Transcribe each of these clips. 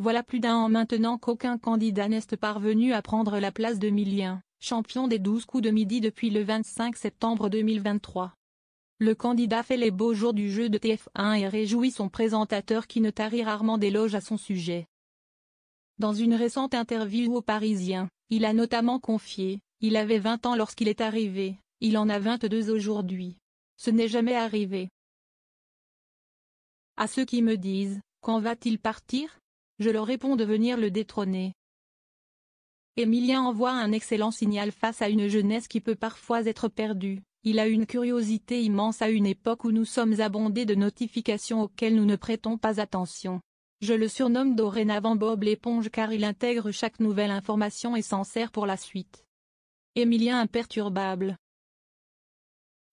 Voilà plus d'un an maintenant qu'aucun candidat n'est parvenu à prendre la place d'Emilien, champion des 12 coups de midi depuis le 25 septembre 2023. Le candidat fait les beaux jours du jeu de TF1 et réjouit son présentateur qui ne tarit rarement d'éloges à son sujet. Dans une récente interview au Parisien, il a notamment confié « Il avait 20 ans lorsqu'il est arrivé, il en a 22 aujourd'hui. Ce n'est jamais arrivé. » À ceux qui me disent « Quand va-t-il partir ?» je leur réponds de venir le détrôner. Emilien envoie un excellent signal face à une jeunesse qui peut parfois être perdue. Il a une curiosité immense à une époque où nous sommes abondés de notifications auxquelles nous ne prêtons pas attention. Je le surnomme dorénavant Bob l'éponge car il intègre chaque nouvelle information et s'en sert pour la suite. Emilien imperturbable.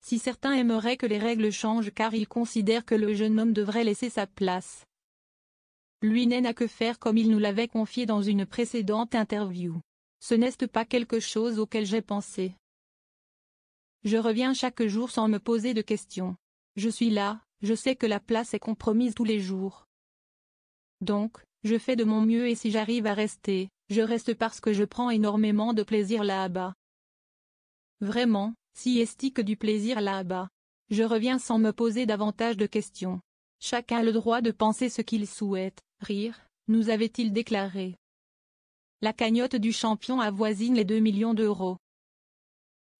Si certains aimeraient que les règles changent car ils considèrent que le jeune homme devrait laisser sa place, lui n'a que faire comme il nous l'avait confié dans une précédente interview. Ce n'est pas quelque chose auquel j'ai pensé. Je reviens chaque jour sans me poser de questions. Je suis là, je sais que la place est compromise tous les jours. Donc, je fais de mon mieux et si j'arrive à rester, je reste parce que je prends énormément de plaisir là-bas. Vraiment, si est-il que du plaisir là-bas. Je reviens sans me poser davantage de questions. Chacun a le droit de penser ce qu'il souhaite, rire, nous avait-il déclaré. La cagnotte du champion avoisine les 2 millions d'euros.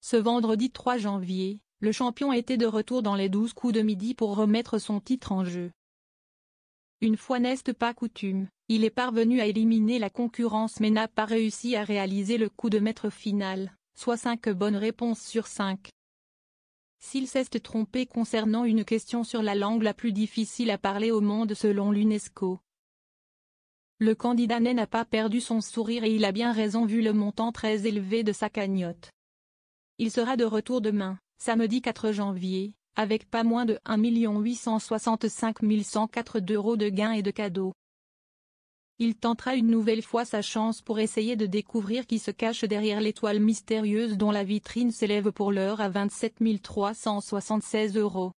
Ce vendredi 3 janvier, le champion était de retour dans les 12 coups de midi pour remettre son titre en jeu. Une fois n'est pas coutume, il est parvenu à éliminer la concurrence mais n'a pas réussi à réaliser le coup de maître final, soit 5 bonnes réponses sur 5. S'il s'est trompé concernant une question sur la langue la plus difficile à parler au monde selon l'UNESCO, le candidat n'a pas perdu son sourire et il a bien raison vu le montant très élevé de sa cagnotte. Il sera de retour demain, samedi 4 janvier, avec pas moins de 1 865 104 € de gains et de cadeaux. Il tentera une nouvelle fois sa chance pour essayer de découvrir qui se cache derrière l'étoile mystérieuse dont la vitrine s'élève pour l'heure à 27 376 €.